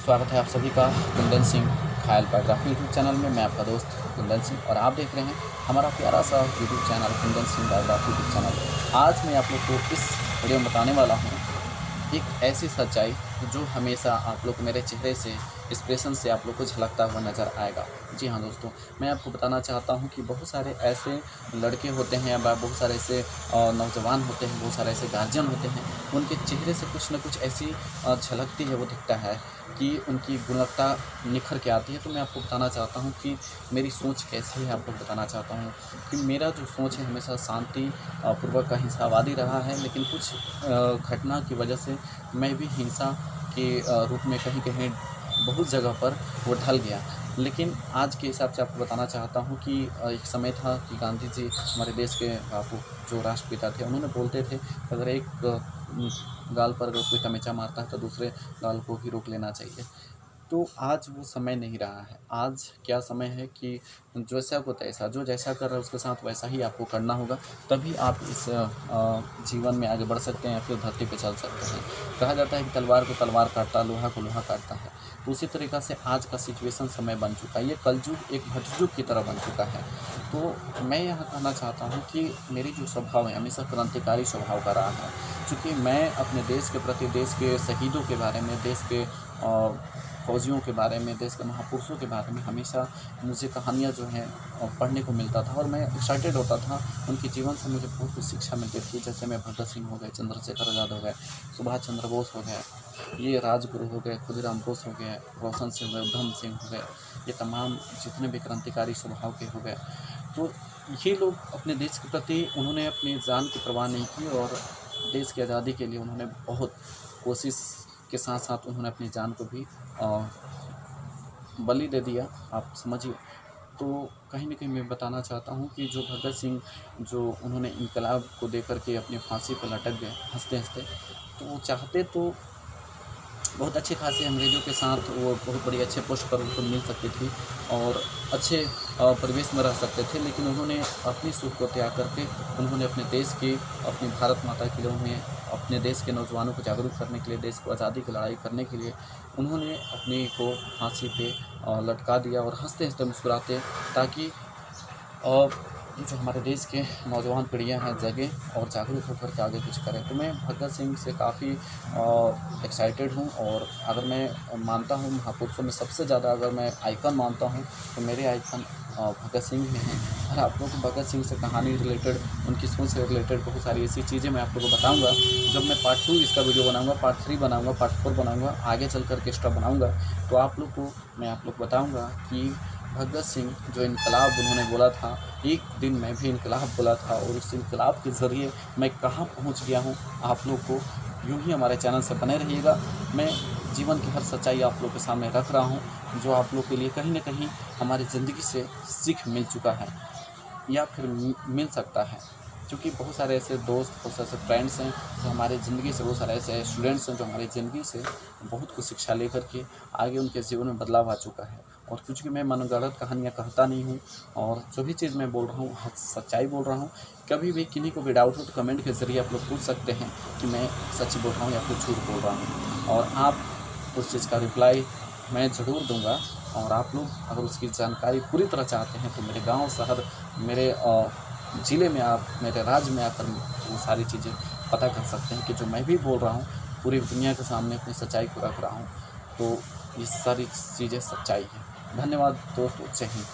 स्वागत है आप सभी का कुंदन सिंह खायल बायोग्राफी यूट्यूब चैनल में। मैं आपका दोस्त कुंदन सिंह और आप देख रहे हैं हमारा प्यारा सा YouTube channel Kundan Singh biography YouTube channel. आज मैं आप लोग को इस वीडियो में बताने वाला हूँ एक ऐसी सच्चाई जो हमेशा आप लोग मेरे चेहरे से, एक्सप्रेशन से आप लोग को झलकता हुआ नज़र आएगा। जी हाँ दोस्तों, मैं आपको बताना चाहता हूँ कि बहुत सारे ऐसे लड़के होते हैं या बहुत सारे ऐसे नौजवान होते हैं, बहुत सारे ऐसे गार्जियन होते हैं, उनके चेहरे से कुछ ना कुछ ऐसी झलकती है, वो दिखता है कि उनकी गुणवत्ता निखर के आती है। तो मैं आपको बताना चाहता हूँ कि मेरी सोच कैसी है। आपको बताना चाहता हूँ कि मेरा जो सोच है हमेशा शांति पूर्वक का हिंसावादी रहा है, लेकिन कुछ घटना की वजह से मैं भी हिंसा के रूप में कहीं कहीं बहुत जगह पर वो ढल गया। लेकिन आज के हिसाब से आपको बताना चाहता हूँ कि एक समय था कि गांधी जी हमारे देश के बापू जो राष्ट्रपिता थे, उन्होंने बोलते थे अगर एक गाल पर अगर कोई तमंचा मारता है तो दूसरे गाल को भी रोक लेना चाहिए। तो आज वो समय नहीं रहा है। आज क्या समय है कि जैसा को तैसा, जो जैसा कर रहा है उसके साथ वैसा ही आपको करना होगा, तभी आप इस जीवन में आगे बढ़ सकते हैं या फिर धरती पे चल सकते हैं। कहा जाता है कि तलवार को तलवार काटता, लोहा को लोहा काटता है। तो उसी तरीक़ा से आज का सिचुएशन समय बन चुका है। ये कलयुग एक भटयुग की तरह बन चुका है। तो मैं यह कहना चाहता हूँ कि मेरी जो स्वभाव है हमेशा क्रांतिकारी स्वभाव का रहा है। चूँकि मैं अपने देश के प्रति, देश के शहीदों के बारे में, देश के फौजियों के बारे में, देश के महापुरुषों के बारे में हमेशा मुझे कहानियाँ जो हैं पढ़ने को मिलता था और मैं एक्साइटेड होता था। उनके जीवन से मुझे बहुत कुछ शिक्षा मिलती थी। जैसे मैं भगत सिंह हो गए, चंद्रशेखर आज़ाद हो गए, सुभाष चंद्र बोस हो गए, ये राजगुरु हो गए, खुदीराम बोस हो गए, रोशन सिंह हो गए, उधम सिंह हो गए, ये तमाम जितने भी क्रांतिकारी स्वभाव के हो गए। तो ये लोग अपने देश के प्रति उन्होंने अपनी जान की परवाह नहीं की और देश की आज़ादी के लिए उन्होंने बहुत कोशिश के साथ साथ उन्होंने अपनी जान को भी बलि दे दिया, आप समझिए। तो कहीं न कहीं मैं बताना चाहता हूँ कि जो भगत सिंह जो उन्होंने इनकलाब को देकर के अपनी फांसी पर लटक गए हँसते-हँसते, तो वो चाहते तो बहुत अच्छे खासे अंग्रेज़ों के साथ वो बहुत बड़ी अच्छे पोस्ट पर उनको मिल सकती थी और अच्छे परिवेश में रह सकते थे, लेकिन उन्होंने अपनी सुख को त्याग करके उन्होंने अपने देश की, अपनी भारत माता के लिए, उन्हें अपने देश के नौजवानों को जागरूक करने के लिए, देश को आज़ादी की लड़ाई करने के लिए उन्होंने अपने को फांसी पे लटका दिया और हँसते-हँसते मुस्कुराते, ताकि जो हमारे देश के नौजवान पीढ़ियाँ हैं जगें और जागरूक होकर के आगे कुछ करें। तो मैं भगत सिंह से काफ़ी एक्साइटेड हूँ और अगर मैं मानता हूँ महापुरुषों में सबसे ज़्यादा अगर मैं आइकन मानता हूँ तो मेरे आइकन भगत सिंह में हैं। और आप लोगों को भगत सिंह से कहानी रिलेटेड, उनकी सोच से रिलेटेड बहुत सारी ऐसी चीज़ें मैं आप लोगों को बताऊँगा। जब मैं पार्ट 2 इसका वीडियो बनाऊँगा, पार्ट 3 बनाऊँगा, पार्ट 4 बनाऊँगा, आगे चल कर के एक्स्ट्रा बनाऊँगा, तो आप लोग को मैं आप लोग बताऊँगा कि भगत सिंह जो इनकलाब उन्होंने बोला था, एक दिन मैं भी इनकलाब बोला था और उस इनकलाब के ज़रिए मैं कहाँ पहुँच गया हूँ। आप लोग को यूँ ही हमारे चैनल से बने रहिएगा। मैं जीवन की हर सच्चाई आप लोग के सामने रख रहा हूँ, जो आप लोग के लिए कहीं न कहीं हमारी ज़िंदगी से सीख मिल चुका है या फिर मिल सकता है। क्योंकि बहुत सारे ऐसे दोस्त, बहुत सारे ऐसे फ्रेंड्स हैं जो हमारे ज़िंदगी से, बहुत सारे ऐसे स्टूडेंट्स हैं जो हमारी ज़िंदगी से बहुत कुछ शिक्षा लेकर के आगे उनके जीवन में बदलाव आ चुका है। और क्योंकि मैं मनगढ़ंत कहानियाँ कहता नहीं हूँ और जो भी चीज़ मैं बोल रहा हूँ सच्चाई बोल रहा हूँ। कभी भी किन्हीं को भी डाउट हो तो कमेंट के ज़रिए आप लोग पूछ सकते हैं कि मैं सच बोल रहा हूँ या फिर झूठ बोल रहा हूँ, और आप उस चीज़ का रिप्लाई मैं ज़रूर दूँगा। और आप लोग अगर उसकी जानकारी पूरी तरह चाहते हैं तो मेरे गाँव, शहर, मेरे ज़िले में आप, मेरे राज्य में आकर वो सारी चीज़ें पता कर सकते हैं कि जो मैं भी बोल रहा हूँ पूरी दुनिया के सामने अपनी सच्चाई को रख रहा हूँ। तो ये सारी चीज़ें सच्चाई है। धन्यवाद दोस्तों, जय हिंद।